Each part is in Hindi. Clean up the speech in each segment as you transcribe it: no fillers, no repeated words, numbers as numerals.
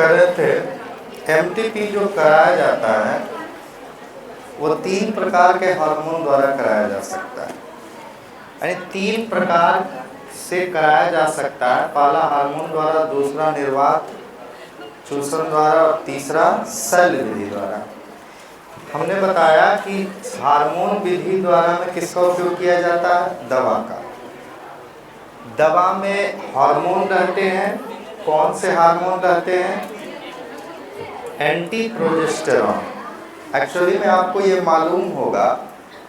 कर रहे थे, एमटीपी जो कराया जाता है वो 3 प्रकार के हार्मोन द्वारा कराया जा सकता है। यानी 3 प्रकार से कराया जा सकता है। पहला हार्मोन द्वारा, दूसरा निर्वात चूषण द्वारा और तीसरा शल्य विधि द्वारा। हमने बताया कि हार्मोन विधि द्वारा में किसका उपयोग किया जाता है? दवा का। दवा में हार्मोन रहते हैं। कौन से हार्मोन रहते हैं? Anti progesterone. एक्चुअली में आपको ये मालूम होगा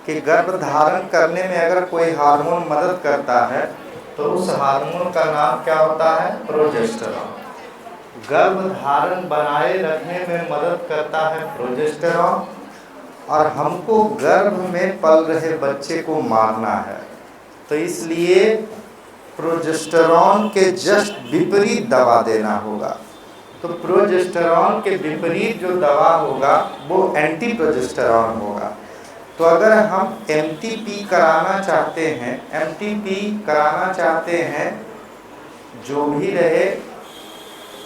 कि गर्भ धारण करने में अगर कोई हार्मोन मदद करता है तो उस हार्मोन का नाम क्या होता है? प्रोजेस्टेरॉन। गर्भ धारण बनाए रखने में मदद करता है प्रोजेस्टेरॉन, और हमको गर्भ में पल रहे बच्चे को मारना है, तो इसलिए प्रोजेस्टेरॉन के जस्ट विपरीत दवा देना होगा। तो प्रोजेस्टेरॉन के विपरीत जो दवा होगा वो एंटी प्रोजेस्टेरॉन होगा। तो अगर हम एमटीपी कराना चाहते हैं, एमटीपी कराना चाहते हैं जो भी रहे,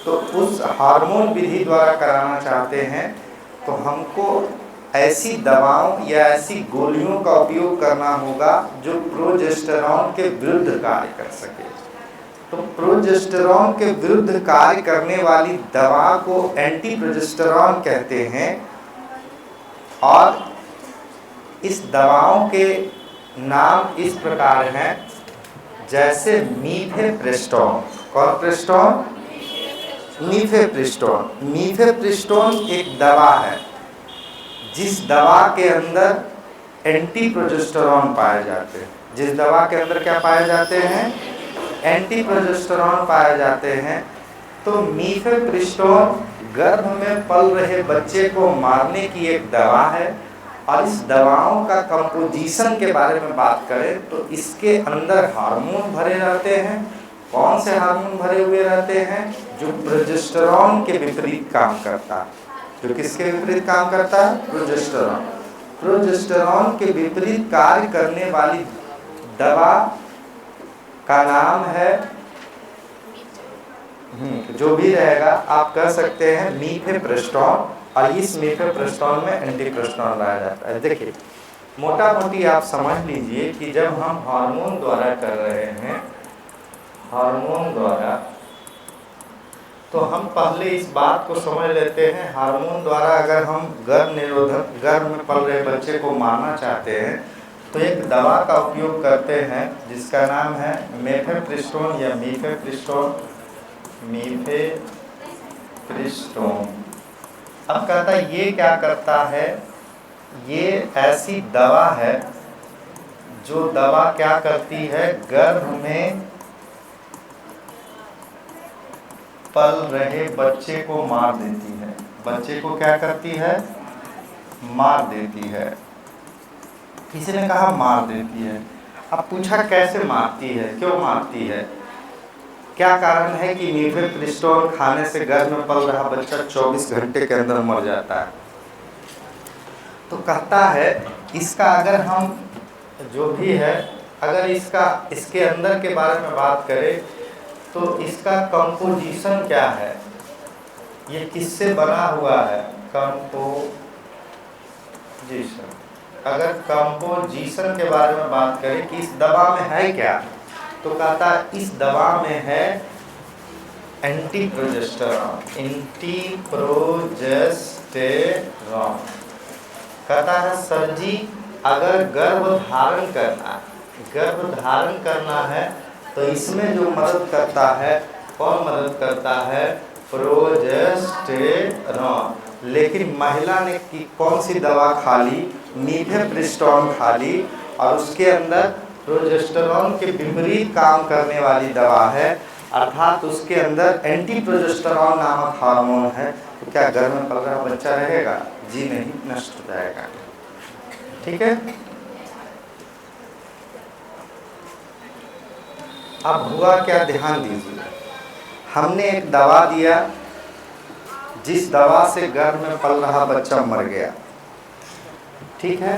तो उस हार्मोन विधि द्वारा कराना चाहते हैं, तो हमको ऐसी दवाओं या ऐसी गोलियों का उपयोग करना होगा जो प्रोजेस्टेरॉन के विरुद्ध कार्य कर सके। तो प्रोजेस्टेरॉन के विरुद्ध कार्य करने वाली दवा को एंटी प्रोजेस्टेरॉन कहते हैं, और इस दवाओं के नाम इस प्रकार हैं, जैसे मीफेप्रेस्टोन। कौन प्रेस्टोन? मीफेप्रेस्टोन। मीफेप्रेस्टोन एक दवा है जिस दवा के अंदर एंटी प्रोजेस्टेरॉन पाए जाते हैं। जिस दवा के अंदर क्या पाए जाते हैं? एंटी प्रोजेस्टेरॉन पाए जाते हैं। तो मीफेप्रेस्टोन गर्भ में पल रहे बच्चे को मारने की एक दवा है। और इस दवाओं का कंपोजिशन के बारे में बात करें तो इसके अंदर हार्मोन भरे रहते हैं। कौन से हार्मोन भरे हुए रहते हैं? जो प्रोजेस्टेरॉन के विपरीत काम करता है। जो किसके विपरीत काम करता है? प्रोजेस्टेरॉन। प्रोजेस्टेरॉन के विपरीत कार्य करने वाली दवा का नाम है, जो भी रहेगा आप कह सकते हैं मीफेप्रेस्टोन, और इस मीफेप्रेस्टोन में एंटीप्रेस्टोन लाया जाता है। देखिए, मोटा मोटी आप समझ लीजिए कि जब हम हार्मोन द्वारा कर रहे हैं, हार्मोन द्वारा, तो हम पहले इस बात को समझ लेते हैं, हार्मोन द्वारा अगर हम गर्भ में पल रहे बच्चे को मारना चाहते हैं तो एक दवा का उपयोग करते हैं जिसका नाम है मीफेप्रेस्टोन या मीफेप्रेस्टोन। मीफेप्रेस्टोन। अब कहता है ये क्या करता है? ये ऐसी दवा है जो दवा क्या करती है? गर्भ में पल रहे बच्चे को मार देती है। बच्चे को क्या करती है? मार देती है। किसी ने कहा मार देती है। अब पूछा कैसे मारती है, क्यों मारती है? क्या कारण है कि मीफेप्रेस्टोन खाने से गर्भ में पल रहा बच्चा 24 घंटे के अंदर मर जाता है? तो कहता है इसका अगर हम जो भी है, अगर इसके अंदर के बारे में बात करें तो इसका कंपोजिशन क्या है, ये किससे बना हुआ है? कंपोजिशन। अगर कंपोजिशन के बारे में बात करें कि इस दवा में है क्या, तो कहता है इस दवा में है एंटी प्रोजेस्टेरॉन। Anti progesterone. कहता है सर जी, अगर गर्भ धारण करना है तो इसमें जो मदद करता है, कौन मदद करता है? प्रोजेस्टेरॉन। लेकिन महिला ने कौन सी दवा खा ली? मीफेप्रेस्टोन खा ली, और उसके अंदर प्रोजेस्टेरॉन के विपरीत काम करने वाली दवा है, अर्थात उसके अंदर एंटी प्रोजेस्टेरॉन नामक हार्मोन है। तो क्या गर्भ में पल रहा बच्चा रहेगा? जी नहीं, नष्ट हो जाएगा। ठीक है। अब हुआ क्या, ध्यान दीजिए। हमने एक दवा दिया, जिस दवा से गर्भ में पल रहा बच्चा मर गया। ठीक है,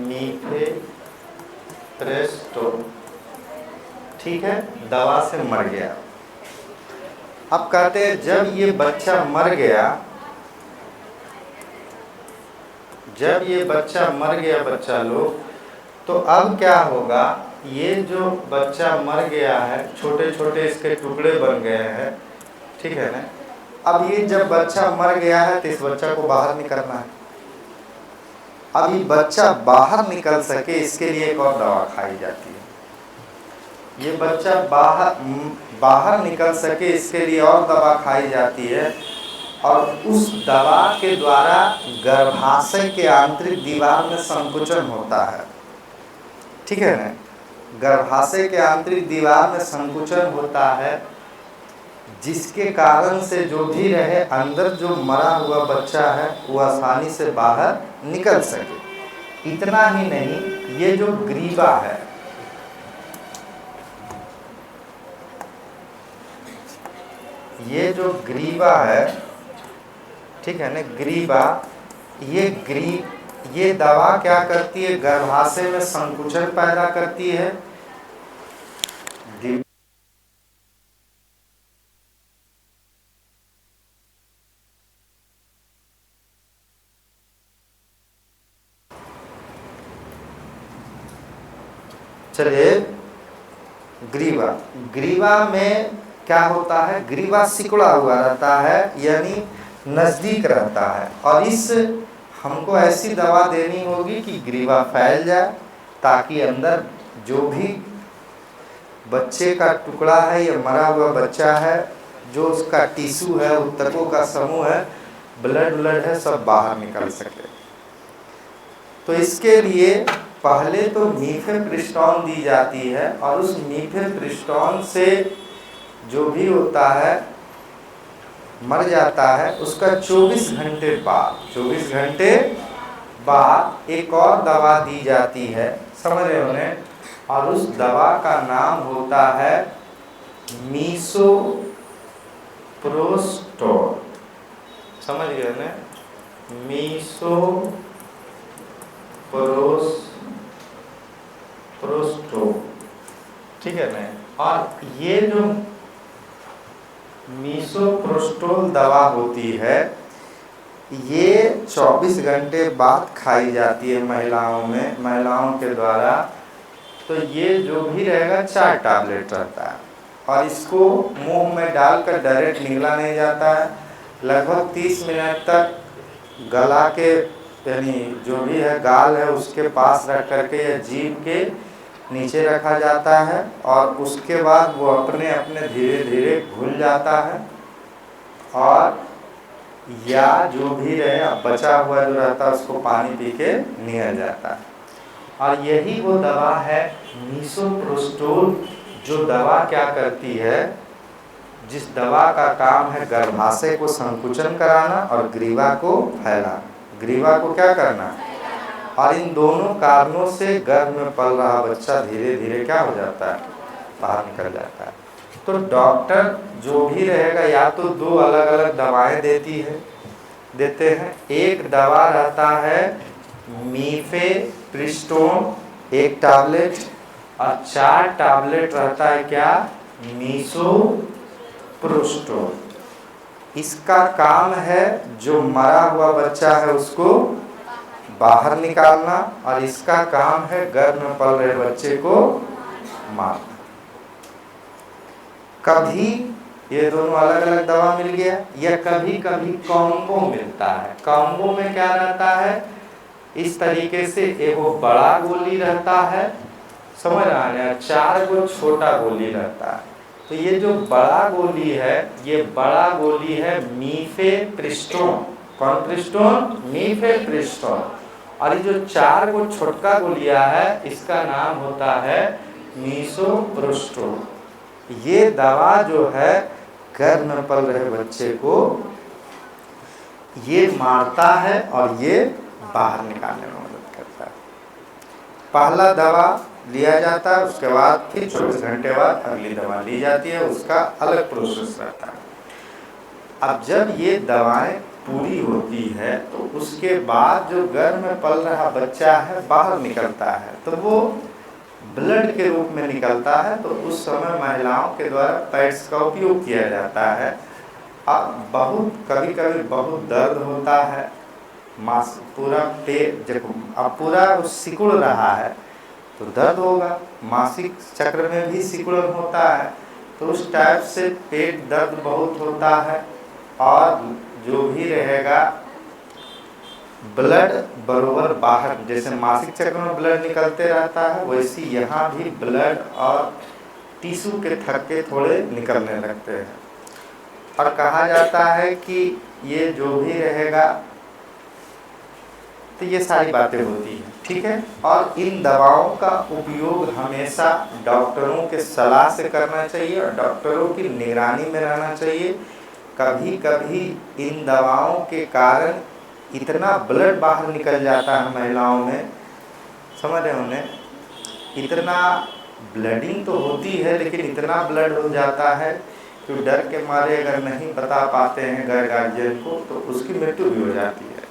मीफेप्रेस्टोन। ठीक है, दवा से मर गया। अब कहते हैं जब ये बच्चा मर गया, जब ये बच्चा मर गया बच्चा लोग, तो अब क्या होगा, ये जो बच्चा मर गया है, छोटे छोटे इसके टुकड़े बन गए हैं, ठीक है ना। अब ये जब बच्चा मर गया है तो इस बच्चा को बाहर निकलना है। अब ये बच्चा बाहर निकल सके इसके लिए एक और दवा खाई जाती है। ये बच्चा बाहर निकल सके इसके लिए और दवा खाई जाती है, और उस दवा के द्वारा गर्भाशय के आंतरिक दीवार में संकुचन होता है, ठीक है ना। गर्भाशय के आंतरिक दीवार में संकुचन होता है, जिसके कारण से जो भी रहे अंदर जो मरा हुआ बच्चा है वो आसानी से बाहर निकल सके। इतना ही नहीं, ये जो ग्रीवा है, ये जो ग्रीवा है, ठीक है ना, ग्रीवा, ये दवा क्या करती है, गर्भाशय में संकुचन पैदा करती है। चलिए, ग्रीवा में क्या होता है, ग्रीवा सिकुड़ा हुआ रहता है, यानी नजदीक रहता है, और इस हमको ऐसी दवा देनी होगी कि ग्रीवा फैल जाए, ताकि अंदर जो भी बच्चे का टुकड़ा है या मरा हुआ बच्चा है, जो उसका टिश्यू है, ऊतकों का समूह है, ब्लड है, सब बाहर निकल सके। तो इसके लिए पहले तो मीफेप्रिस्टोन दी जाती है, और उस मीफेप्रिस्टोन से जो भी होता है मर जाता है, उसका 24 घंटे बाद एक और दवा दी जाती है, समझ रहे हो ने, और उस दवा का नाम होता है मीसोप्रोस्टोल, समझ गए ने, मीसोप्रोस्टोल, ठीक है ना। और ये जो मीसोप्रोस्टोल दवा होती है, ये 24 घंटे बाद खाई जाती है महिलाओं के द्वारा। तो ये जो भी रहेगा 4 टैबलेट रहता है, और इसको मुंह में डालकर डायरेक्ट निगला नहीं जाता है, लगभग 30 मिनट तक गला के, यानी जो भी है गाल है उसके पास रख करके या जीभ के नीचे रखा जाता है, और उसके बाद वो अपने अपने धीरे धीरे घुल जाता है, और या जो भी रहे बचा हुआ जो रहता है उसको पानी पी के निकल जाता है। और यही वो दवा है मीसोप्रोस्टोल, जो दवा क्या करती है, जिस दवा का काम है गर्भाशय को संकुचन कराना और ग्रीवा को फैलाना, ग्रीवा को क्या करना, और इन दोनों कारणों से गर्भ में पल रहा बच्चा धीरे धीरे क्या हो जाता है, बाहर निकल जाता है। तो डॉक्टर जो भी रहेगा या तो 2 अलग अलग दवाएं देते हैं। एक दवा रहता है मीफेप्रिस्टोन 1 टैबलेट, और 4 टैबलेट रहता है क्या, मीसोप्रोस्टोल। इसका काम है जो मरा हुआ बच्चा है उसको बाहर निकालना, और इसका काम है गर्भ में पल रहे बच्चे को मारना। कभी ये दोनों अलग अलग दवा मिल गया, या कभी कभी कॉम्बो मिलता है। कॉम्बो में क्या रहता है, इस तरीके से एक बड़ा गोली रहता है, समझ रहा है, 4 गो छोटा गोली रहता है। तो ये जो बड़ा गोली है, ये बड़ा गोली है मीफेप्रिस्टोन। कौन प्रिस्टोन, मीफेप्रिस्टोन। और ये जो 4 गो छोटका गोलियां है, इसका नाम होता है मीसोप्रोस्टोल। ये दवा जो है गर्भ में पल रहे बच्चे को ये मारता है, और ये बाहर निकालने में मदद करता है। पहला दवा लिया जाता है, उसके बाद फिर 24 घंटे बाद अगली दवा ली जाती है, उसका अलग प्रोसेस रहता है। अब जब ये दवाएं पूरी होती है, तो उसके बाद जो गर्भ में पल रहा बच्चा है बाहर निकलता है, तो वो ब्लड के रूप में निकलता है, तो उस समय महिलाओं के द्वारा पैड्स का उपयोग किया जाता है। अब कभी कभी बहुत दर्द होता है, मास पूरा पेट जब अब पूरा सिकुड़ रहा है तो दर्द होगा, मासिक चक्र में भी सिकुड़न होता है, तो उस टाइप से पेट दर्द बहुत होता है। और जो भी रहेगा ब्लड बरोबर बाहर, जैसे मासिक चक्र में ब्लड निकलते रहता है, वैसे यहाँ भी ब्लड और टिश्यू के थक्के थोड़े निकलने लगते हैं। और कहा जाता है कि ये जो भी रहेगा, तो ये सारी बातें होती हैं, ठीक है। और इन दवाओं का उपयोग हमेशा डॉक्टरों के सलाह से करना चाहिए और डॉक्टरों की निगरानी में रहना चाहिए। कभी कभी इन दवाओं के कारण इतना ब्लड बाहर निकल जाता है महिलाओं में, समझ रहे होंगे, इतना ब्लडिंग तो होती है लेकिन इतना ब्लड हो जाता है कि डर के मारे अगर नहीं बता पाते हैं गैर गार्जियन को तो उसकी मृत्यु भी हो जाती है,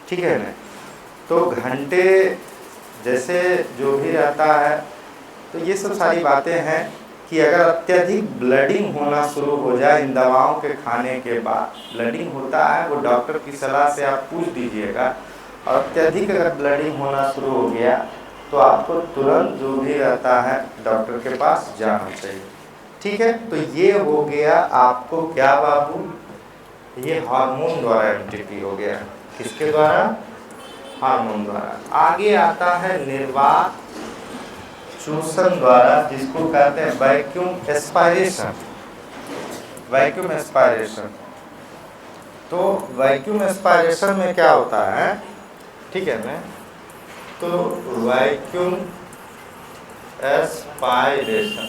ठीक है ना। तो घंटे जैसे जो भी रहता है, तो ये सब सारी बातें हैं कि अगर अत्यधिक ब्लडिंग होना शुरू हो जाए इन दवाओं के खाने के बाद, ब्लडिंग होता है वो डॉक्टर की सलाह से आप पूछ दीजिएगा, और अत्यधिक अगर ब्लडिंग होना शुरू हो गया तो आपको तुरंत जो भी रहता है डॉक्टर के पास जाना चाहिए, ठीक है। तो ये हो गया आपको क्या बाबू, ये हार्मोन द्वारा एमटीपी हो गया। किसके द्वारा? हार्मोन द्वारा। आगे आता है निर्वात चूषण द्वारा, जिसको कहते हैं वैक्यूम एस्पायरेशन। वैक्यूम एस्पायरेशन, तो वैक्यूम एस्पायरेशन में क्या होता है, ठीक है ना। तो वैक्यूम एस्पायरेशन,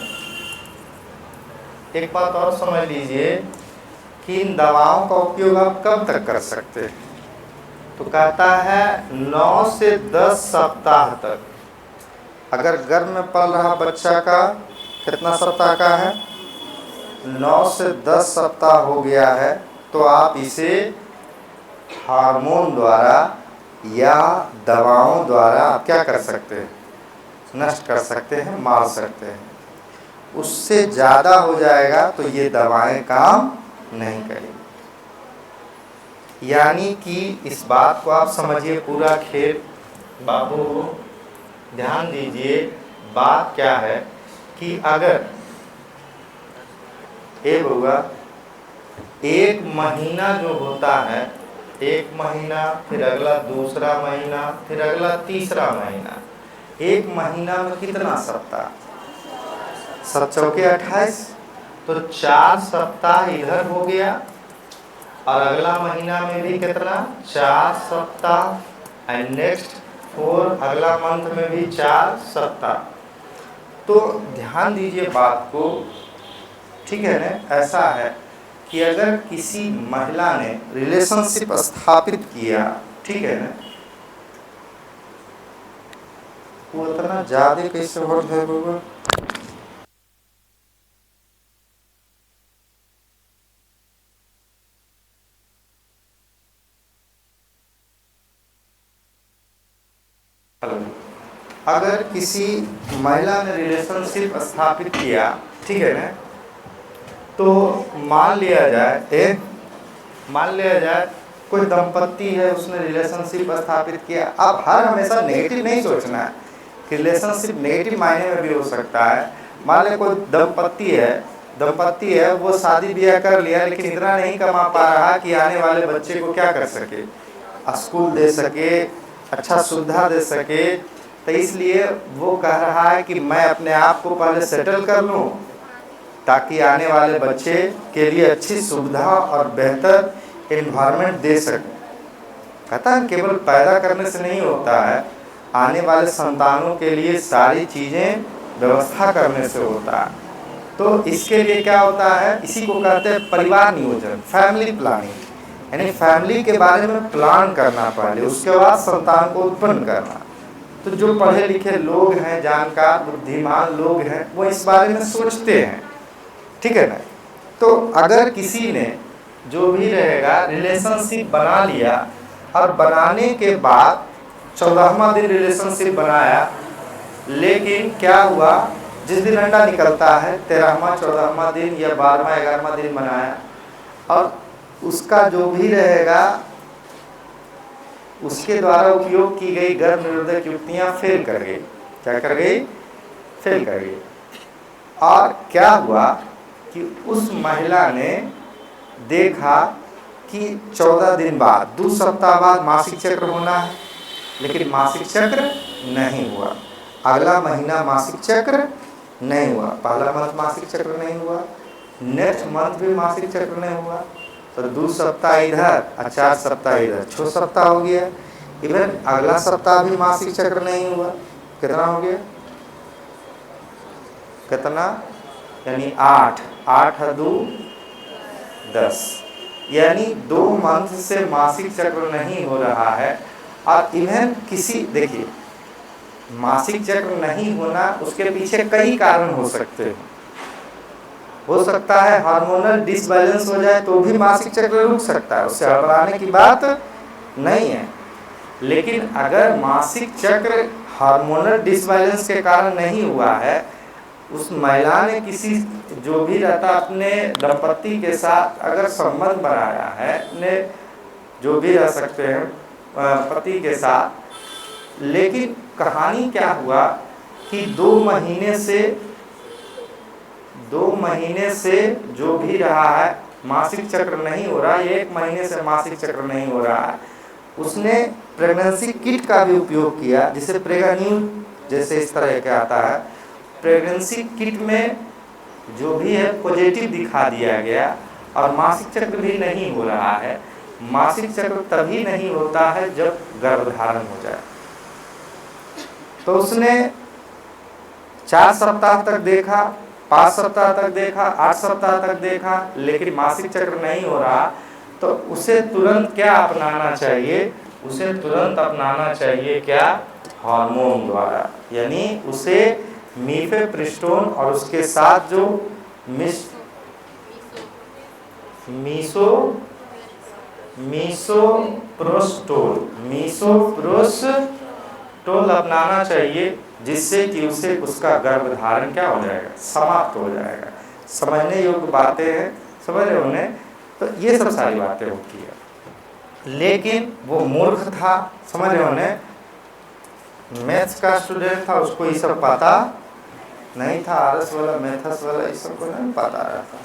एक बात और समझ लीजिए कि इन दवाओं का उपयोग आप कब तक कर सकते हैं, तो कहता है 9 से 10 सप्ताह तक। अगर गर्भ में पल रहा बच्चा का कितना सप्ताह का है, 9 से 10 सप्ताह हो गया है, तो आप इसे हार्मोन द्वारा या दवाओं द्वारा आप क्या कर सकते हैं, नष्ट कर सकते हैं, मार सकते हैं। उससे ज़्यादा हो जाएगा तो ये दवाएं काम नहीं करेंगी। यानी कि इस बात को आप समझिए, पूरा खेल बाबू ध्यान दीजिए। बात क्या है कि अगर होगा 1 महीना जो होता है, 1 महीना, फिर अगला दूसरा महीना, फिर अगला तीसरा महीना, 1 महीना में कितना सप्ताह, 7 चौके 28, तो 4 सप्ताह इधर हो गया, और अगला महीना में भी कितना, 4 सप्ताह, एंड नेक्स्ट 4 अगला मंथ में भी 4 सप्ताह। तो ध्यान दीजिए बात को, ठीक है ना। ऐसा है कि अगर किसी महिला ने रिलेशनशिप स्थापित किया, ठीक है ना, वो इतना ज्यादा कैसे हो रहा है बाबा, अगर किसी महिला ने रिलेशनशिप स्थापित किया, ठीक है ना, तो मान लिया जाए कोई दंपत्ति है, उसने रिलेशनशिप स्थापित किया। अब हर हमेशा नेगेटिव नहीं सोचना है कि रिलेशनशिप नेगेटिव मायने में भी हो सकता है। मान ले कोई दंपत्ति है, वो शादी ब्याह कर लिया लेकिन इतना नहीं कमा पा रहा कि आने वाले बच्चे को क्या कर सके, स्कूल दे सके, अच्छा सुविधा दे सके, तो इसलिए वो कह रहा है कि मैं अपने आप को पहले सेटल कर लूँ ताकि आने वाले बच्चे के लिए अच्छी सुविधा और बेहतर एनवायरनमेंट दे सकें। कहता है केवल पैदा करने से नहीं होता है, आने वाले संतानों के लिए सारी चीज़ें व्यवस्था करने से होता है। तो इसके लिए क्या होता है, इसी को कहते हैं परिवार नियोजन, फैमिली प्लानिंग। यानी फैमिली के बारे में प्लान करना पहले, उसके बाद संतान को उत्पन्न करना। तो जो पढ़े लिखे लोग हैं, जानकार बुद्धिमान लोग हैं, वो इस बारे में सोचते हैं, ठीक है ना। तो अगर किसी ने जो भी रहेगा रिलेशनशिप बना लिया, और बनाने के बाद 14वां दिन रिलेशनशिप बनाया, लेकिन क्या हुआ, जिस दिन अंडा निकलता है 13वां 14वां दिन या 12वां 11वां दिन बनाया, और उसका जो भी रहेगा उसके द्वारा उपयोग की गई गर्भ निरोधक युक्तियां फेल कर गई। क्या कर गई? फेल कर गई। और क्या हुआ कि उस महिला ने देखा कि 14 दिन बाद 2 सप्ताह बाद मासिक चक्र होना है, लेकिन मासिक चक्र नहीं हुआ। अगला महीना मासिक चक्र नहीं हुआ, पहला मंथ मासिक चक्र नहीं हुआ, नेक्स्ट मंथ भी मासिक चक्र नहीं हुआ, तो 2 सप्ताह इधर और 4 सप्ताह इधर, 6 सप्ताह हो गया। इवन अगला सप्ताह भी मासिक चक्र नहीं हुआ। कितना हो गया? कितना? यानी 8, 8 और 2 10, यानी 2 मंथ से मासिक चक्र नहीं हो रहा है। और इवन किसी, देखिए, मासिक चक्र नहीं होना उसके पीछे कई कारण हो सकते हैं। हो सकता है हार्मोनल डिसबैलेंस हो जाए तो भी मासिक चक्र रुक सकता है, उससे घबराने की बात नहीं है। लेकिन अगर मासिक चक्र हार्मोनल डिसबैलेंस के कारण नहीं हुआ है, उस महिला ने किसी जो भी रहता अपने दंपति के साथ अगर संबंध बनाया है, अपने जो भी रह सकते हैं पति के साथ, लेकिन कहानी क्या हुआ कि 2 महीने से जो भी रहा है मासिक चक्र नहीं हो रहा, 1 महीने से मासिक चक्र नहीं हो रहा है। उसने प्रेगनेंसी किट का भी उपयोग किया, जिसे प्रेगान्यू जैसे इस तरह का आता है। प्रेगनेंसी किट में जो भी है पॉजिटिव दिखा दिया गया और मासिक चक्र भी नहीं हो रहा है। मासिक चक्र तभी नहीं होता है जब गर्भधारण हो जाए। तो उसने 4 सप्ताह तक देखा, 5 सप्ताह तक देखा, 8 सप्ताह तक देखा, लेकिन मासिक चक्र नहीं हो रहा। तो उसे तुरंत क्या अपनाना चाहिए? उसे तुरंत अपनाना चाहिए क्या? हार्मोन द्वारा, यानी उसे मीफेप्रिस्टोन और उसके साथ जो मीसोप्रोस्टोल अपनाना चाहिए, जिससे कि उसे उसका गर्भधारण क्या हो जाएगा? समाप्त हो जाएगा। समझने योग्य बातें हैं, समझ रहे होंगे। तो ये सब सारी बातें होती है, लेकिन वो मूर्ख था, समझ रहे होंगे। मैथ्स का स्टूडेंट था, उसको ये सब पता नहीं था। आरएस वाला, मैथ्स वाला, इस सब को नहीं पता रहता।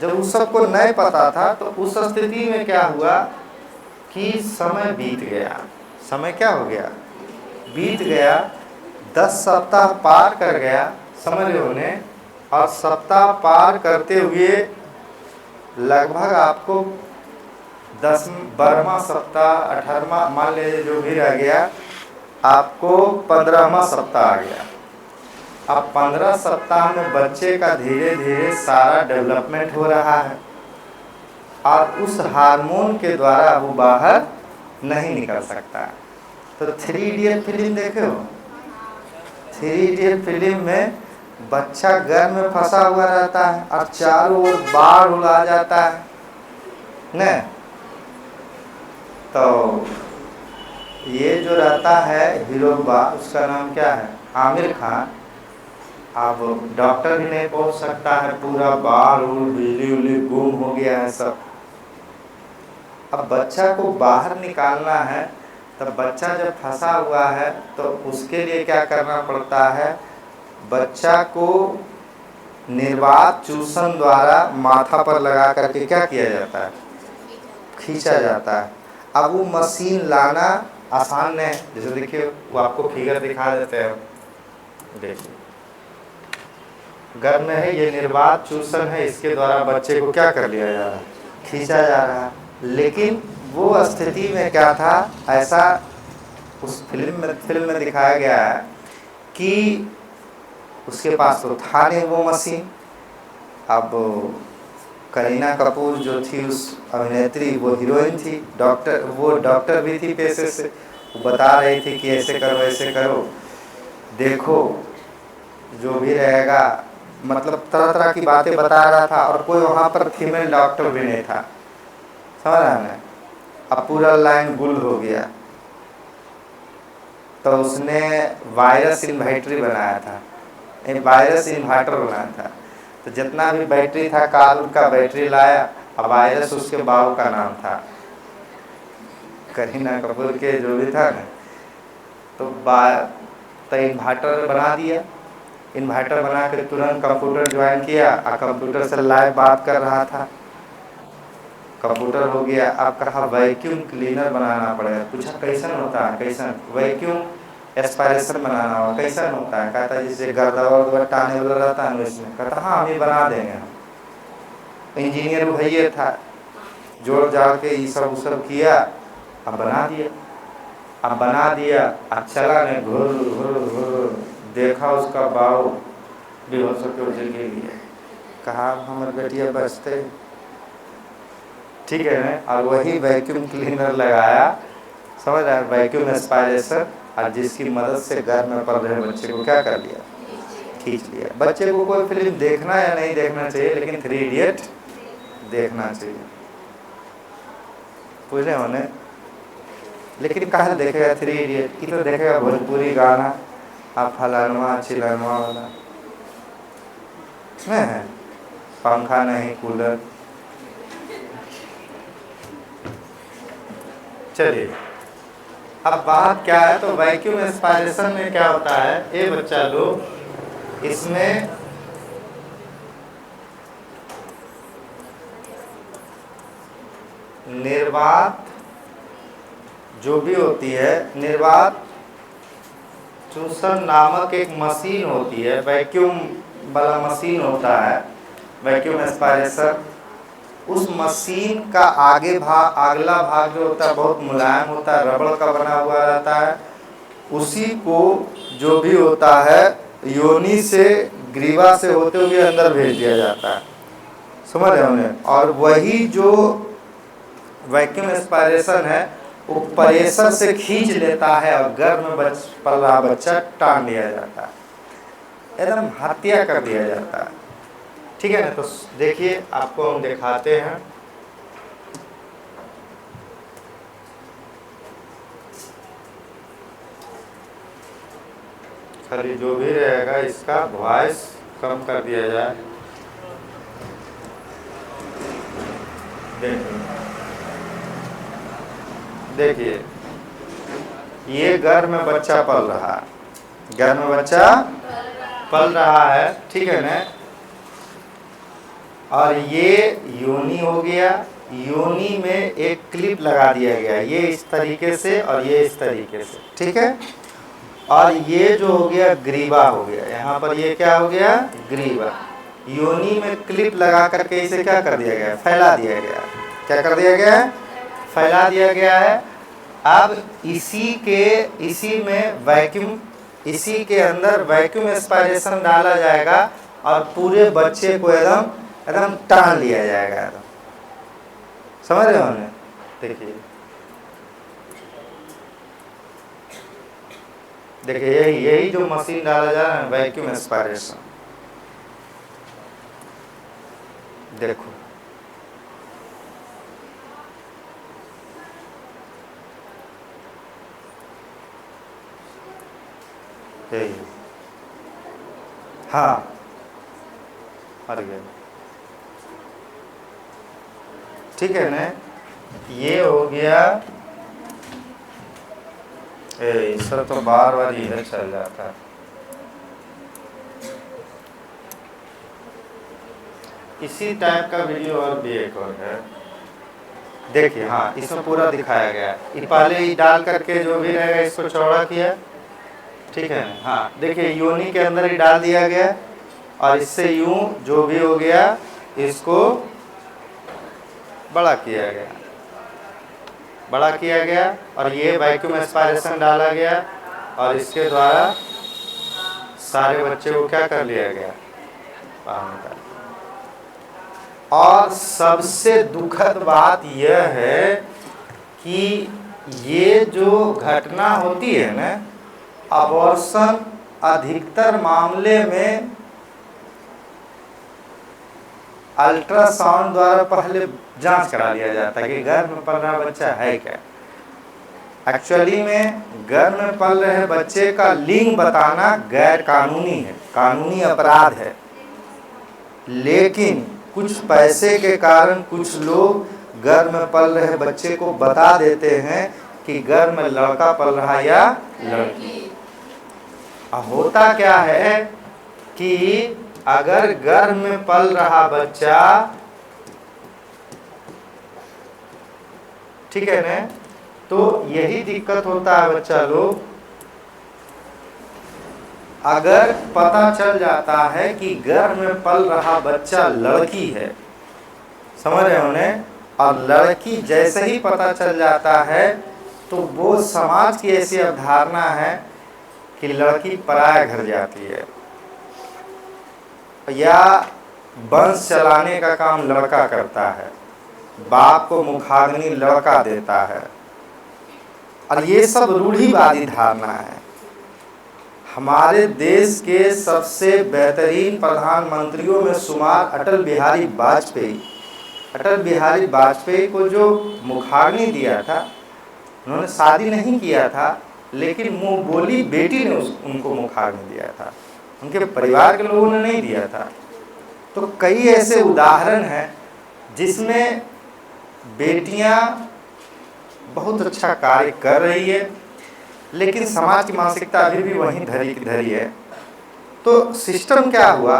जब उस सबको नहीं पता था तो उस स्थिति में क्या हुआ कि समय बीत गया। समय क्या हो गया? बीत गया। 10 सप्ताह पार कर गया, समझ रहे होने। और सप्ताह पार करते हुए लगभग आपको 12वां सप्ताह, 18वां, मान लीजिए जो भी रह गया, आपको 15वां सप्ताह आ गया। अब 15 सप्ताह में बच्चे का धीरे धीरे सारा डेवलपमेंट हो रहा है, और उस हार्मोन के द्वारा वो बाहर नहीं निकल सकता। तो 3 इडियट फिल्म देखे हो? 3 इडियट फिल्म में बच्चा घर में फंसा हुआ रहता है और चारों ओर बाढ़ उड़ा जाता है न। तो ये जो रहता है हीरोबा, उसका नाम क्या है? आमिर खान। अब डॉक्टर भी नहीं पहुंच सकता है, पूरा बाल उल बिजली उली गुम हो गया है सब। अब बच्चा को बाहर निकालना है, तब बच्चा जब फंसा हुआ है तो उसके लिए क्या करना पड़ता है? बच्चा को निर्वात चूषण द्वारा माथा पर लगा करके क्या किया जाता है? खींचा जाता है। अब वो मशीन लाना आसान नहीं है। जैसे देखिए, वो आपको फिगर दिखा देते हैं, देखिए घर में है, ये निर्वात चूषण है, इसके द्वारा बच्चे को क्या कर लिया जा रहा है? खींचा जा रहा है। लेकिन वो स्थिति में क्या था, ऐसा उस फिल्म में दिखाया गया है कि उसके पास तो था नहीं वो मशीन। अब करीना कपूर जो थी उस अभिनेत्री, वो हीरोइन थी, वो डॉक्टर भी थी पेशे से। वो बता रही थी कि ऐसे करो ऐसे करो, देखो जो भी रहेगा, मतलब तरह तरह की बातें बता रहा था। और कोई वहाँ पर फीमेल डॉक्टर भी नहीं था, समझ रहा है। अब पूरा लाइन गुल हो गया। तो उसने वायरस इन्वर्टर बनाया था, वायरस इन्वर्टर बनाया था। तो जितना भी बैटरी था कार का बैटरी लाया, और वायरस उसके बाबू का नाम था, करीना कपूर के जो भी था ना। तो इन्वर्टर बना दिया, इन्वर्टर बना के तुरंत कंप्यूटर ज्वाइन किया, और कंप्यूटर से लाइव बात कर रहा था। कंप्यूटर हो गया। अब कहा वैक्यूम क्लीनर बनाना पड़ेगा। पूछा कैसन होता है, कैसन वैक्यूम एस्पायरेशन बनाना होगा, कैसन होता है? कहता है जैसे गर्दा वर्दा टाने वाला रहता है उसमें। कहता हाँ हम ही बना देंगे हम। इंजीनियर भैया था, जोड़ जाड़ के ये सब उसब किया, अब बना दिया। अब बना दिया, अब चला ने घुर घुर घुर, देखा उसका बाव बेहोश होकर जगह लिया। कहा हमारे बेटिया बचते, ठीक है ना। और वही वैक्यूम क्लीनर लगाया, समझ रहा है, वैक्यूम एस्पायरेशन, और जिसकी मदद से घर में पढ़ रहे बच्चे को क्या कर लिया, खींच लिया। बच्चे को कोई फिल्म देखना या नहीं देखना चाहिए, लेकिन 3 इडियट देखना चाहिए, पूछे होने। लेकिन कहाँ देखेगा 3 इडियट? ये तो देखेगा भोजपुरी गाना, आप फलानवा चिलानवा वाला नहीं है, पंखा नहीं कूलर। चलिए अब बात क्या है, तो वैक्यूम एस्पायरेशन में क्या होता है, ये बच्चा लोग, इसमें निर्वात जो भी होती है, निर्वात चूषण नामक एक मशीन होती है, वैक्यूम वाला मशीन होता है, वैक्यूम एस्पायरेशन। उस मशीन का अगला भाग जो होता है बहुत मुलायम होता है, रबड़ का बना हुआ रहता है। उसी को जो भी होता है योनि से ग्रीवा से होते हुए अंदर भेज दिया जाता है, समझ रहे होंगे। और वही जो वैक्यूम एस्पायरेशन है वो प्रेशर से खींच लेता है, और गर्भ में पल रहा बच्चा टान लिया जाता है, एकदम हत्या कर दिया जाता है, ठीक है ना। तो देखिए आपको हम दिखाते हैं। खाली जो भी रहेगा इसका वॉइस कम कर दिया जाए। देखिए ये घर में बच्चा पल रहा है, घर में बच्चा पल रहा है, ठीक है ना। और ये योनि हो गया, योनि में एक क्लिप लगा दिया गया, ये इस तरीके से और ये इस तरीके से, ठीक है। और ये जो हो गया ग्रीवा हो गया, यहाँ पर ये क्या हो गया, ग्रीवा। योनि में क्लिप लगा करके इसे क्या कर दिया गया, फैला दिया गया। क्या कर दिया गया है, फैला दिया गया है। अब इसी में वैक्यूम, इसी के अंदर वैक्यूम एस्पायरेशन डाला जाएगा, और पूरे बच्चे को एकदम टान लिया जाएगा, एकदम, समझ रहे हो ना। देखिए यही जो मशीन डाला जा रहा है वैक्यूम एस्पायरेशन, देखो यही, हाँ मर गया, ठीक है ना। ये हो गया, इसका तो बार बार इधर चल जाता है। इसी टाइप का वीडियो और भी एक और है, देखिए। हाँ इसमें पूरा दिखाया गया है, पहले ही डाल करके जो भी रहेगा इसको चौड़ा किया, ठीक है। हाँ देखिए योनि के अंदर ही डाल दिया गया, और इससे यूं जो भी हो गया इसको बड़ा किया गया, बड़ा किया गया, और ये वैक्यूम एस्पायरेशन डाला गया, और इसके द्वारा सारे बच्चे को क्या कर लिया गया, बाहर निकाल। और सबसे दुखद बात यह है कि ये जो घटना होती है ना, अबॉर्शन अधिकतर मामले में अल्ट्रासाउंड द्वारा पहले जांच करा लिया जाता है कि गर्भ में पल रहा बच्चा है क्या, एक्चुअली में गर्भ में पल रहे बच्चे का लिंग बताना गैर कानूनी है, कानूनी अपराध है। लेकिन कुछ पैसे के कारण कुछ लोग गर्भ में पल रहे बच्चे को बता देते हैं कि गर्भ में लड़का पल रहा या लड़की। अब होता क्या है कि अगर गर्भ में पल रहा बच्चा, ठीक है ना, तो यही दिक्कत होता है बच्चा लोग, अगर पता चल जाता है कि गर्भ में पल रहा बच्चा लड़की है, समझ रहे हो ने, और लड़की जैसे ही पता चल जाता है तो वो समाज की ऐसी अवधारणा है कि लड़की पराया घर जाती है, या वंश चलाने का काम लड़का करता है, बाप को मुखाग्नि लड़का देता है। और ये सब रूढ़िवादी धारणा है। हमारे देश के सबसे बेहतरीन प्रधानमंत्रियों में शुमार अटल बिहारी वाजपेयी, अटल बिहारी वाजपेयी को जो मुखाग्नि दिया था, उन्होंने शादी नहीं किया था, लेकिन मुंह बोली बेटी ने उनको मुखाग्नि दिया था, उनके परिवार के लोगों ने नहीं दिया था। तो कई ऐसे उदाहरण हैं जिसमें बेटियां बहुत अच्छा कार्य कर रही है, लेकिन समाज की मानसिकता अभी भी वहीं धरी की धरी है। तो सिस्टम क्या हुआ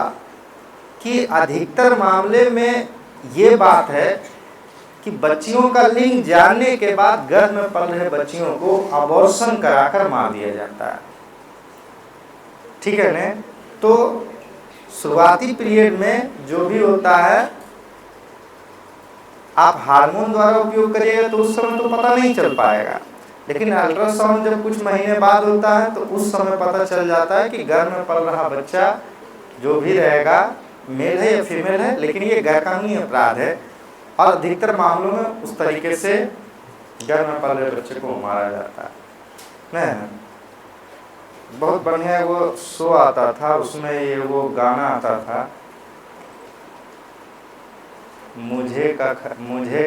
कि अधिकतर मामले में ये बात है कि बच्चियों का लिंग जानने के बाद गर्भ में पल रहे बच्चियों को अबॉर्शन कराकर मार दिया जाता है, ठीक है ना। तो शुरुआती पीरियड में जो भी होता है, आप हार्मोन द्वारा उपयोग करिएगा तो उस समय तो पता नहीं चल पाएगा, लेकिन अल्ट्रासाउंड जब कुछ महीने बाद होता है तो उस समय पता चल जाता है कि गर्भ में पल रहा बच्चा जो भी रहेगा मेल है या फीमेल है। लेकिन ये गैरकानूनी अपराध है और अधिकतर मामलों में उस तरीके से गर्भ में पल रहे बच्चे को मारा जाता है। नहीं, बहुत बढ़िया वो शो आता था, उसमें ये वो गाना आता था, मुझे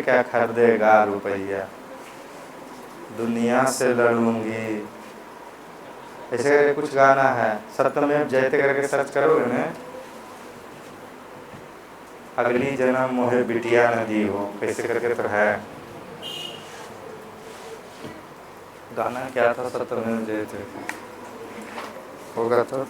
क्या खरीदेगा रुपया, दुनिया से लड़ूंगी, ऐसे कुछ गाना है। सत्यमेव जयते करके सर्च करोगे ना, अगली जन्म मोहे बिटिया न दी हो, कैसे करके तो है गाना। क्या था? सत्यमेव जयते होगा तो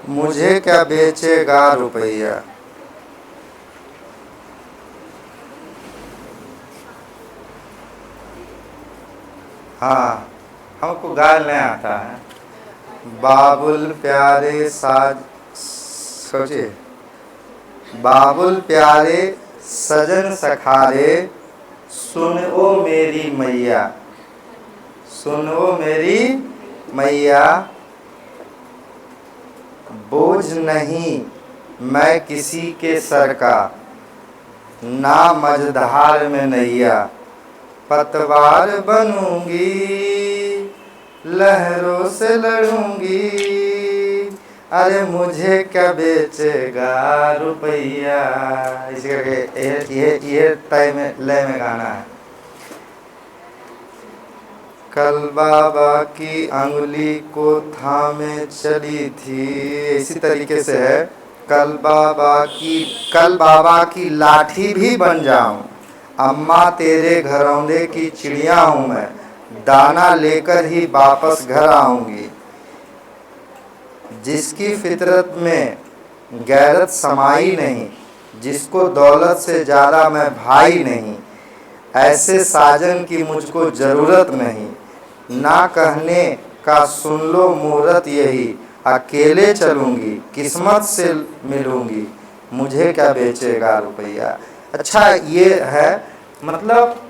मुझे क्या बेचेगा रुपया। हाँ, हमको गाल नहीं आता है। बाबुल प्यारे साज, सोचिए, बाबुल प्यारे सजन सखारे, सुन ओ मेरी मैया, सुन ओ मेरी मैया, बोझ नहीं मैं किसी के सर का, ना मझधार में नैया, पतवार बनूंगी लहरों से लड़ूंगी, अरे मुझे क्या बेचेगा रुपया। इसी करके ये तय में लय में गाना है। कल बाबा की अंगुली को थामे चली थी, इसी तरीके से है। कल बाबा की लाठी भी बन जाऊं, अम्मा तेरे घरौंदे की चिड़िया हूं मैं, दाना लेकर ही वापस घर आऊंगी। जिसकी फितरत में गैरत समाई नहीं, जिसको दौलत से ज़्यादा मैं भाई नहीं, ऐसे साजन की मुझको ज़रूरत नहीं, ना कहने का सुन लो मुहूर्त यही, अकेले चलूंगी किस्मत से मिलूंगी, मुझे क्या बेचेगा रुपया। अच्छा ये है, मतलब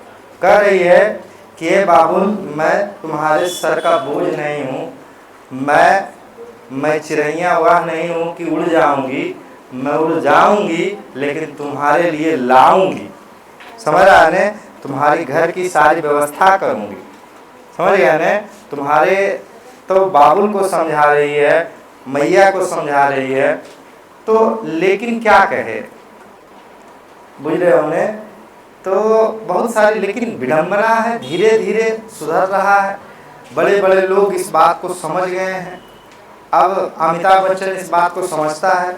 कह रही है कि ये बाबुल मैं तुम्हारे सर का बोझ नहीं हूँ, मैं चिड़ैया वह नहीं हूँ कि उड़ जाऊंगी, मैं उड़ जाऊंगी लेकिन तुम्हारे लिए लाऊंगी। समझ रहा है ने, तुम्हारी घर की सारी व्यवस्था करूंगी। समझ गया ने, तुम्हारे तो बाबुल को समझा रही है, मैया को समझा रही है, तो लेकिन क्या कहे, बुझ रहे होने। तो बहुत सारी लेकिन विडंबना है, धीरे धीरे सुधर रहा है, बड़े बड़े लोग इस बात को समझ गए हैं। अब अमिताभ बच्चन इस बात को समझता है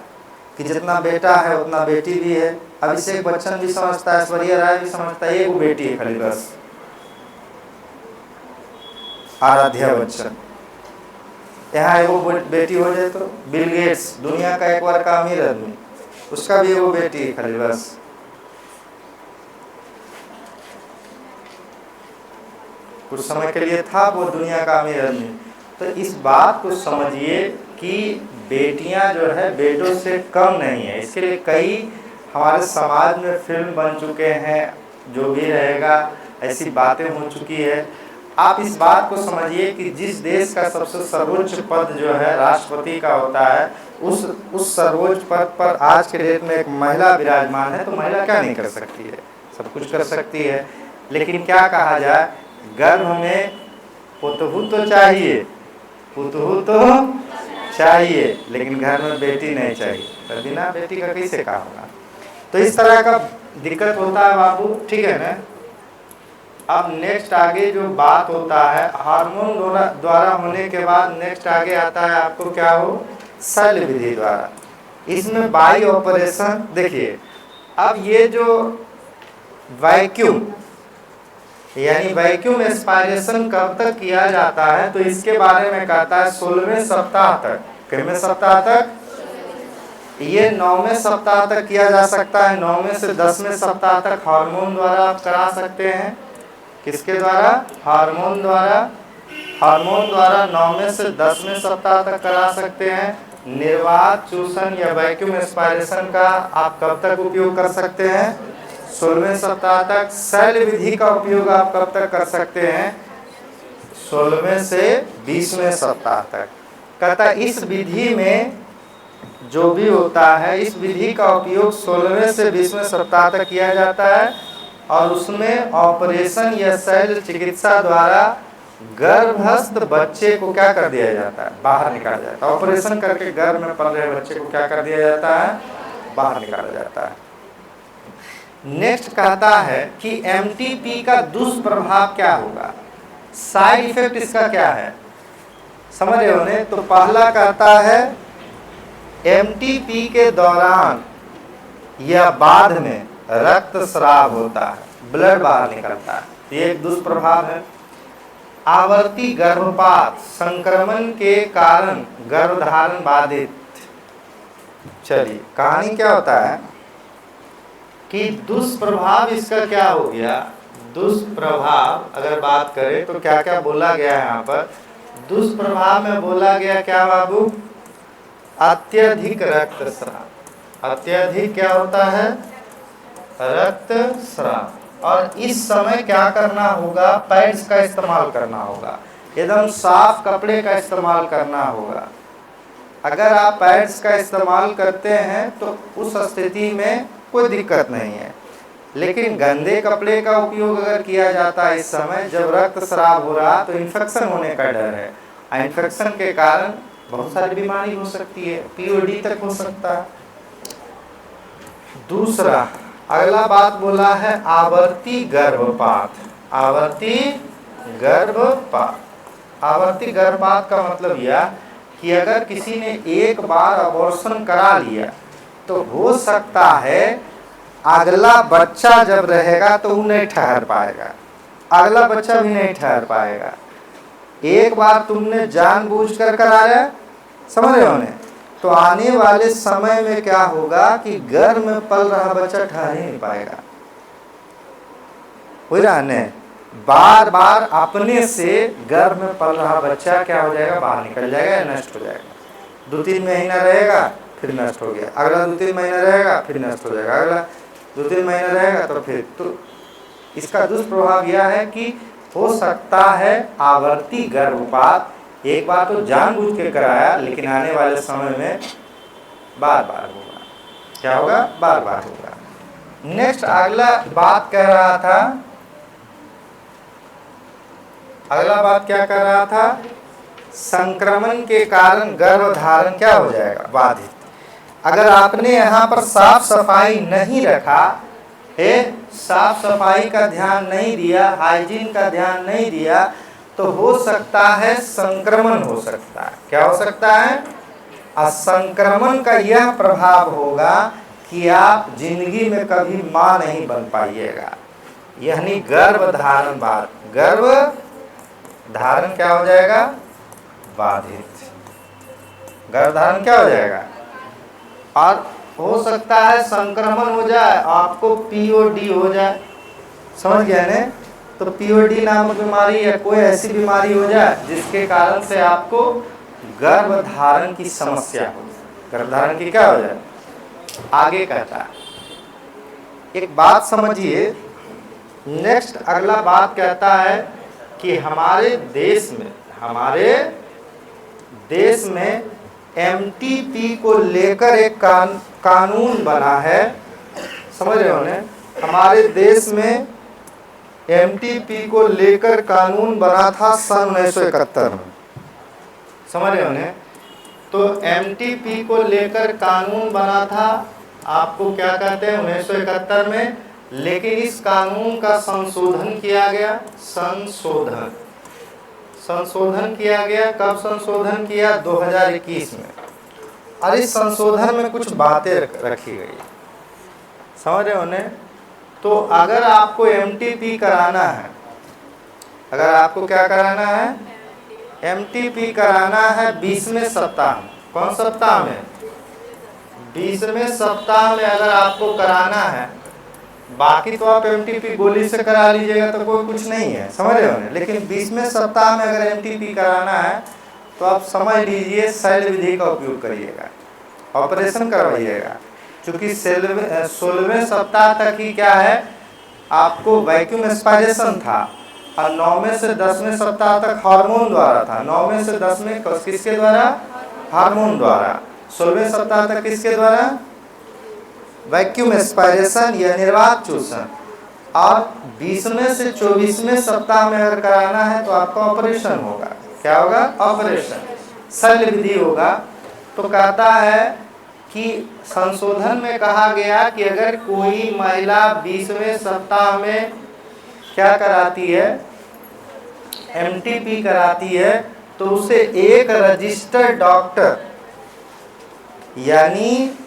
कि जितना बेटा है उतना बेटी भी है। अभिषेक बच्चन भी समझता है, ऐश्वर्या राय भी समझता है, एक बेटी है खाली बस, आराध्या बच्चन। यहाँ एगो बेटी हो जाए तो बिल गेट्स, दुनिया का एक बार का अमीर आदमी, उसका भी एगो बेटी है खाली बस। कुछ समय के लिए था वो दुनिया का अमीर आदमी। तो इस बात को समझिए कि बेटियां जो है बेटों से कम नहीं है। इसके लिए कई हमारे समाज में फिल्म बन चुके हैं, जो भी रहेगा ऐसी बातें हो चुकी है। आप इस बात को समझिए कि जिस देश का सबसे सर्वोच्च पद जो है राष्ट्रपति का होता है, उस सर्वोच्च पद पर आज के डेट में एक महिला विराजमान है, तो महिला क्या नहीं कर सकती है, सब कुछ कर सकती है। लेकिन क्या कहा जाए, गर्भ में पुतहु तो चाहिए, पुतहु तो चाहिए, लेकिन घर में बेटी नहीं चाहिए। तो बिना बेटी का कैसे काम होगा। तो इस तरह का दिक्कत होता है बाबू, ठीक है ना। अब नेक्स्ट आगे जो बात होता है हार्मोन द्वारा होने के बाद नेक्स्ट आगे आता है आपको क्या हो, शल्य विधि द्वारा। इसमें बाई ऑपरेशन देखिए। अब ये जो वैक्यूम यानी वैक्यूम एस्पायरेशन कब तक किया जाता है, तो इसके बारे में कहता है 16वें सप्ताह तक। कितने सप्ताह तक? ये 9वें सप्ताह तक किया जा सकता है। 9वें से 10वें सप्ताह तक हार्मोन द्वारा आप करा सकते हैं। किसके द्वारा? हार्मोन द्वारा। हार्मोन द्वारा 9वें से 10वें सप्ताह तक करा सकते हैं। निर्वात चूषण या वैक्यूम एस्पायरेशन का आप कब तक उपयोग कर सकते हैं? 16वें सप्ताह तक। शल्य विधि का उपयोग आप कब तक कर सकते हैं? 16वें से 20वें सप्ताह तक। कहता है इस विधि में जो भी होता है, इस विधि का उपयोग 16वें से 20वें सप्ताह तक किया जाता है, और उसमें ऑपरेशन या शल्य चिकित्सा द्वारा गर्भस्थ बच्चे को क्या कर दिया जाता है? बाहर निकाला जाता है। ऑपरेशन करके गर्भ में पल रहे बच्चे को क्या कर दिया जाता है? बाहर निकाला जाता है। नेक्स्ट कहता है कि एमटीपी का दुष्प्रभाव क्या होगा, साइड इफेक्ट इसका क्या है, समझ रहे हो ने। तो पहला कहता है एमटीपी के दौरान या बाद में रक्तस्राव होता है, ब्लड बाहर निकलता है, ये एक दुष्प्रभाव है। आवर्ती गर्भपात, संक्रमण के कारण गर्भधारण बाधित। चलिए कहानी क्या होता है कि दुष्प्रभाव इसका क्या हो गया। दुष्प्रभाव अगर बात करें तो क्या क्या बोला गया है यहाँ पर। दुष्प्रभाव में बोला गया क्या बाबू? अत्यधिक रक्तस्राव। अत्यधिक क्या होता है? रक्तस्राव। और इस समय क्या करना होगा? पैड्स का इस्तेमाल करना होगा, एकदम साफ कपड़े का इस्तेमाल करना होगा। अगर आप पैड्स का इस्तेमाल करते हैं तो उस स्थिति में कोई दिक्कत नहीं है, लेकिन गंदे कपड़े का उपयोग अगर किया जाता है इस समय जब रक्तस्राव हो रहा, तो इन्फेक्शन होने का डर है। इन्फेक्शन के कारण बहुत सारी बीमारी हो सकती है, पीओडी तक हो सकता है। दूसरा अगला बात बोला है आवर्ती गर्भपात। आवर्ती गर्भपात। आवर्ती गर्भपात का मतलब यह कि अगर किसी ने एक बार अबॉर्शन करा लिया तो हो सकता है अगला बच्चा जब रहेगा तो वो नहीं ठहर पाएगा, अगला बच्चा भी नहीं ठहर पाएगा। एक बार तुमने जानबूझकर कराया, समझ रहे हो ने, तो आने वाले समय में क्या होगा कि गर्भ में पल रहा बच्चा ठहर ही नहीं पाएगा, हो रहा ने। बार बार अपने से गर्भ में पल रहा बच्चा क्या हो जाएगा, बाहर निकल जाएगा या नष्ट हो जाएगा। 2-3 महीना रहेगा फिर नष्ट हो गया, अगला 2-3 महीना रहेगा फिर नष्ट हो जाएगा, अगला 2-3 महीना रहेगा तो फिर। तो इसका दुष्प्रभाव यह है कि हो सकता है आवर्ती गर्भपात, एक बार तो जानबूझ के कराया लेकिन आने वाले समय में बार बार होगा। क्या होगा, बार बार होगा। नेक्स्ट अगला बात कह रहा था, अगला बात क्या कर रहा था, संक्रमण के कारण गर्भधारण क्या हो जाएगा, बाधित। अगर आपने यहाँ पर साफ सफाई नहीं रखा है, साफ सफाई का ध्यान नहीं दिया, हाइजीन का ध्यान नहीं दिया, तो हो सकता है संक्रमण हो सकता है। क्या हो सकता है, संक्रमण का यह प्रभाव होगा कि आप जिंदगी में कभी मां नहीं बन पाइएगा, यानी गर्भधारण गर्भधारण क्या हो जाएगा, बाधित। गर्भधारण क्या हो जाएगा, और हो सकता है संक्रमण हो जाए, आपको पीओडी हो जाए। समझ गया ने, तो पीओडी नामक बीमारी या कोई ऐसी बीमारी हो जाए जिसके कारण से आपको गर्भधारण की समस्या हो, गर्भधारण की क्या हो जाए। आगे कहता है, एक बात समझिए, नेक्स्ट अगला बात कहता है कि हमारे देश में एमटीपी को लेकर एक कानून बना है। समझ रहे हो ने, हमारे देश में एमटीपी को लेकर कानून बना था सन 1971 में। समझ रहे हो ने, तो एमटीपी को लेकर कानून बना था, आपको क्या कहते हैं, 1971 में। लेकिन इस कानून का संशोधन किया गया, संशोधन किया गया। कब संशोधन किया, 2021 में। और इस संशोधन में कुछ बातें रखी गई, समझ रहे हो ने। तो अगर आपको एमटीपी कराना है, अगर आपको क्या कराना है, एमटीपी कराना है 20वें सप्ताह में। कौन सप्ताह में, 20वें सप्ताह में अगर आपको कराना है, बाकी तो आप एमटीपी गोली से करा लीजिएगा तो कोई कुछ नहीं है, समझ रहे हो। लेकिन 20वें सप्ताह में अगर एमटीपी कराना है तो आप समझ लीजिए शल्य विधि का उपयोग करिएगा, ऑपरेशन करवाइएगा। क्योंकि 16वें सप्ताह तक ही क्या है, आपको वैक्यूम एस्पायरेशन था, और 9वें से 10वें सप्ताह तक हार्मोन द्वारा था। 9वें से 10वें किसके द्वारा, हार्मोन द्वारा। 16वें सप्ताह तक किसके द्वारा, वैक्यूम एस्पायरेशन या निर्वात चूषण। और 20वें से 24वें सप्ताह में अगर कराना है तो आपका ऑपरेशन होगा। क्या होगा, ऑपरेशन, शल्य विधि होगा। तो कहता है कि संशोधन में कहा गया कि अगर कोई महिला 20वें सप्ताह में क्या कराती है, एमटीपी कराती है, तो उसे एक रजिस्टर्ड डॉक्टर, यानी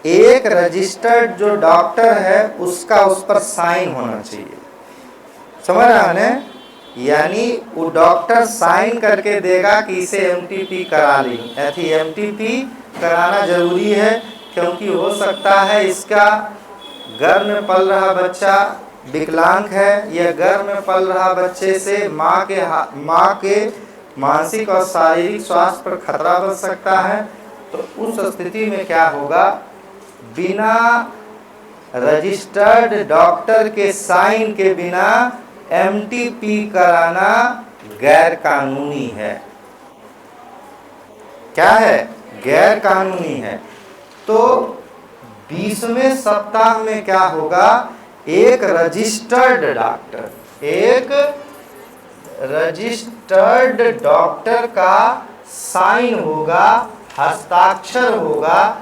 एक रजिस्टर्ड जो डॉक्टर है उसका उस पर साइन होना चाहिए। समझ रहा है, यानी वो डॉक्टर साइन करके देगा कि इसे एमटीपी करा ली। ऐसी एमटीपी कराना जरूरी है, क्योंकि हो सकता है इसका गर्भ में पल रहा बच्चा विकलांग है, या गर्भ में पल रहा बच्चे से माँ के मानसिक और शारीरिक स्वास्थ्य पर खतरा बन सकता है। तो उस स्थिति में क्या होगा, बिना रजिस्टर्ड डॉक्टर के साइन के बिना एमटीपी कराना गैर कानूनी है। क्या है, गैर कानूनी है। तो 20वें सप्ताह में क्या होगा, एक रजिस्टर्ड डॉक्टर, एक रजिस्टर्ड डॉक्टर का साइन होगा, हस्ताक्षर होगा,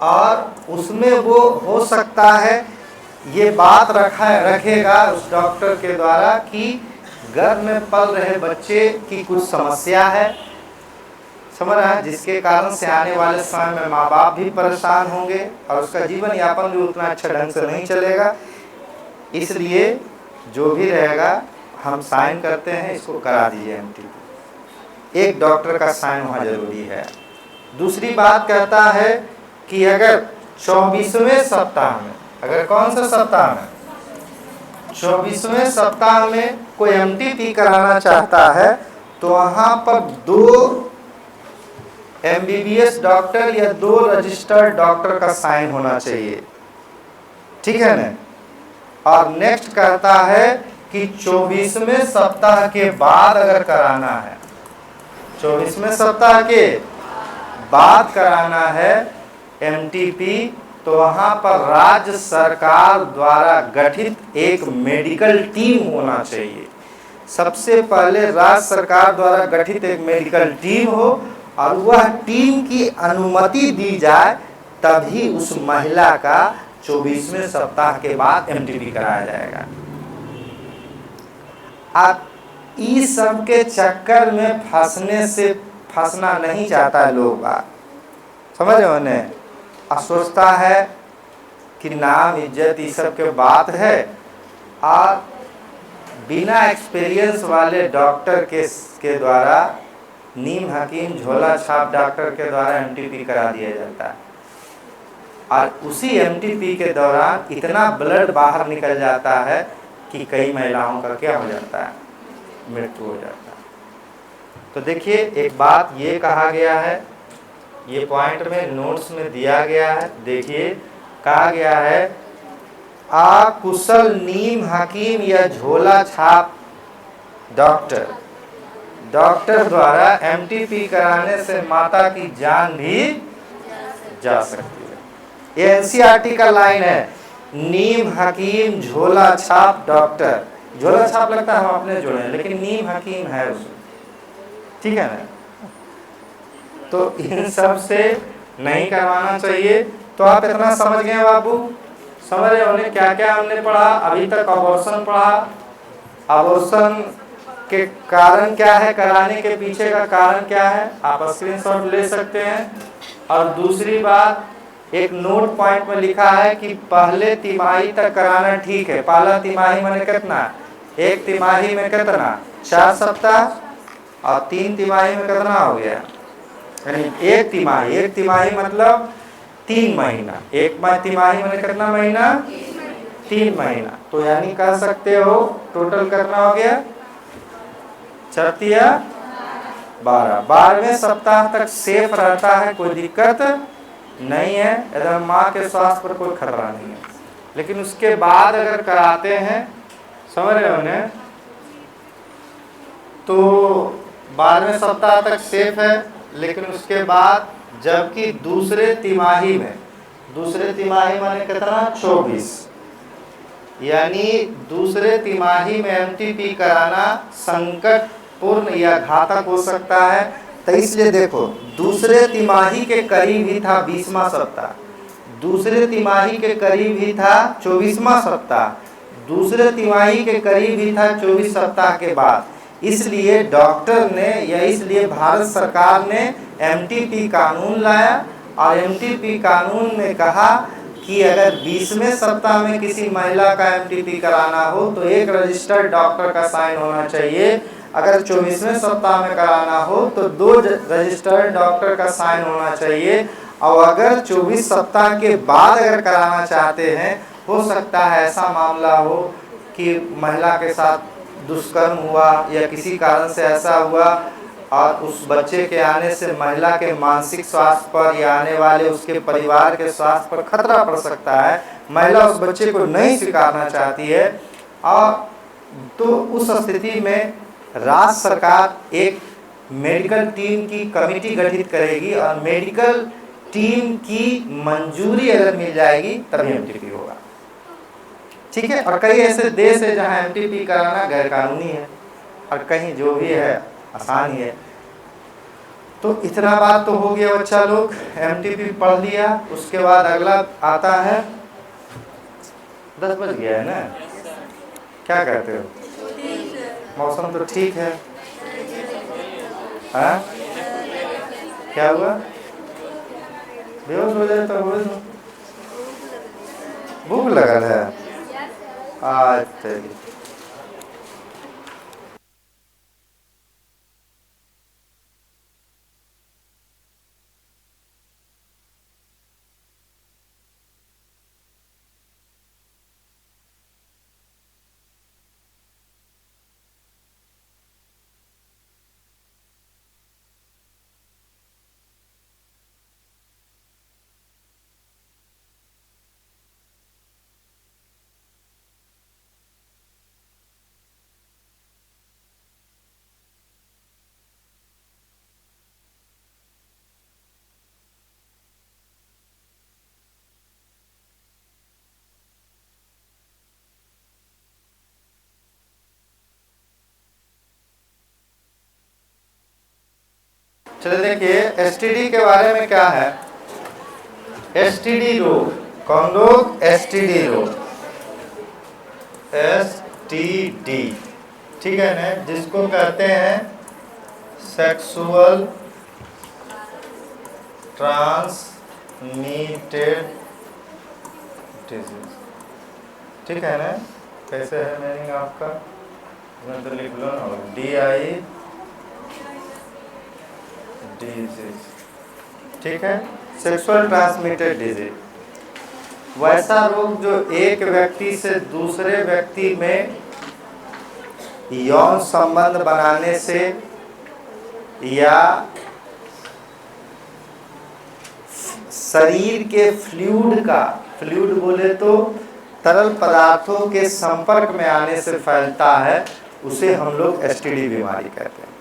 और उसमें वो हो सकता है ये बात रखेगा उस डॉक्टर के द्वारा कि गर्भ में पल रहे बच्चे की कुछ समस्या है, समझ रहा है, जिसके कारण से आने वाले समय में माँ बाप भी परेशान होंगे और उसका जीवन यापन भी उतना अच्छा ढंग से नहीं चलेगा। इसलिए जो भी रहेगा हम साइन करते हैं, इसको करा दीजिए एमटीपी। एक डॉक्टर का साइन वहाँ जरूरी है। दूसरी बात कहता है कि अगर 24वें सप्ताह में, अगर कौन सा सप्ताह में, 24वें सप्ताह में कोई एमटीपी कराना चाहता है तो वहाँ पर 2 एमबीबीएस डॉक्टर या 2 रजिस्टर्ड डॉक्टर का साइन होना चाहिए, ठीक है ना। और नेक्स्ट कहता है कि 24वें सप्ताह के बाद अगर कराना है, 24वें सप्ताह के बाद कराना है एमटीपी, तो वहाँ पर राज्य सरकार द्वारा गठित एक मेडिकल टीम होना चाहिए। सबसे पहले राज्य सरकार द्वारा गठित एक मेडिकल टीम हो और वह टीम की अनुमति दी जाए, तभी उस महिला का 24वें सप्ताह के बाद एमटीपी कराया जाएगा। आप इस सब के चक्कर में फंसना नहीं चाहता लोग, बात समझ रहे हो ने। सोचता है कि नाम इज्जत ये सब के बात है, और बिना एक्सपीरियंस वाले डॉक्टर के द्वारा, नीम हकीम झोला छाप डॉक्टर के द्वारा एमटीपी करा दिया जाता है, और उसी एमटीपी के दौरान इतना ब्लड बाहर निकल जाता है कि कई महिलाओं का क्या हो जाता है, मृत्यु हो जाता है। तो देखिए, एक बात ये कहा गया है, ये पॉइंट में नोट्स में दिया गया है, देखिए कहा गया है, अकुशल नीम हकीम या झोला छाप डॉक्टर द्वारा एमटीपी कराने से माता की जान भी जा सकती है। ये एनसीईआरटी का लाइन है, नीम हकीम झोला छाप डॉक्टर। झोला छाप लगता है हम अपने जोड़े, लेकिन नीम हकीम है उसमें, ठीक है ना। तो इन सब से नहीं करवाना चाहिए। तो आप इतना समझ गए बाबू, समझ रहे होने क्या क्या हमने पढ़ा अभी तक। अबॉर्शन पढ़ा, अबॉर्शन के कारण क्या है, कराने के पीछे का कारण क्या है, आप स्क्रीनशॉट ले सकते हैं। और दूसरी बात, एक नोट पॉइंट में लिखा है कि पहले तिमाही तक कराना ठीक है। पहला तिमाही माने कितना, एक तिमाही में कितना 4 सप्ताह, और 3 तिमाही में कितना हो गया, यानी एक तिमाही मतलब 3 महीना। एक तिमाही में कितना महीना, 3 महीना। तो यानी कह सकते हो टोटल कितना हो गया, 4 12। 12वें सप्ताह तक सेफ रहता है, कोई दिक्कत नहीं है, एकदम माँ के स्वास्थ्य पर कोई खतरा नहीं है। लेकिन उसके बाद अगर कराते हैं, समझ रहे हो ने, तो 12वें सप्ताह तक सेफ है। लेकिन उसके बाद जबकि दूसरे तिमाही माने कितना 24, यानी दूसरे तिमाही में एमटीपी कराना संकटपूर्ण या घातक हो सकता है। तो इसलिए देखो, दूसरे तिमाही के करीब ही था 20वां सप्ताह, दूसरे तिमाही के करीब ही था 24वां सप्ताह, दूसरे तिमाही के करीब ही था 24 सप्ताह के बाद। इसलिए डॉक्टर ने या इसलिए भारत सरकार ने एमटीपी कानून लाया, और एमटीपी कानून में कहा कि अगर 20वें सप्ताह में किसी महिला का एमटीपी कराना हो तो एक रजिस्टर्ड डॉक्टर का साइन होना चाहिए। अगर 24वें सप्ताह में कराना हो तो 2 रजिस्टर्ड डॉक्टर का साइन होना चाहिए। और अगर 24 सप्ताह के बाद अगर कराना चाहते हैं, हो सकता है ऐसा मामला हो कि महिला के साथ दुष्कर्म हुआ या किसी कारण से ऐसा हुआ, और उस बच्चे के आने से महिला के मानसिक स्वास्थ्य पर या आने वाले उसके परिवार के स्वास्थ्य पर खतरा पड़ सकता है, महिला उस बच्चे को नहीं स्वीकारना चाहती है, और तो उस स्थिति में राज्य सरकार एक मेडिकल टीम की कमेटी गठित करेगी, और मेडिकल टीम की मंजूरी अगर मिल जाएगी तभी एमटीपी होगा, ठीक है। और कई ऐसे देश है जहां एमटीपी कराना गैर कानूनी है, और कहीं जो भी है आसान ही है। तो इतना बात तो हो गया बच्चा लोग, एमटीपी पढ़ लिया। उसके बाद अगला आता है, 10 बज गया है ना, क्या कहते हो, मौसम तो ठीक है, हाँ क्या हुआ, बेहोश हो जाए तो हो, भूख लगल है आज। चलिए देखिए एसटीडी के बारे में क्या है। एसटीडी रोग, कौन रोग? एसटीडी रोग, एसटीडी, ठीक है ना, जिसको कहते हैं सेक्सुअल ट्रांसमिटेड डिजीज, ठीक है ना। कैसे है मीनिंग आपका? इसमें तो लिख लो ना, DI डिजीज, ठीक है, सेक्सुअल ट्रांसमिटेड डिजीज। वैसा रोग जो एक व्यक्ति से दूसरे व्यक्ति में यौन संबंध बनाने से या शरीर के फ्लूइड बोले तो तरल पदार्थों के संपर्क में आने से फैलता है, उसे हम लोग एसटीडी बीमारी कहते हैं।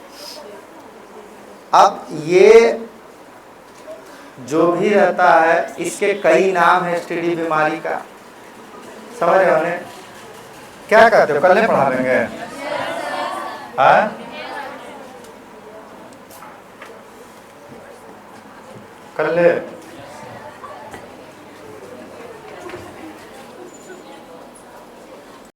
अब ये जो भी रहता है इसके कई नाम है एसटीडी बीमारी का, समझ रहे हो? क्या कहते हो? कल नहीं पढ़ा देंगे? हाँ, कल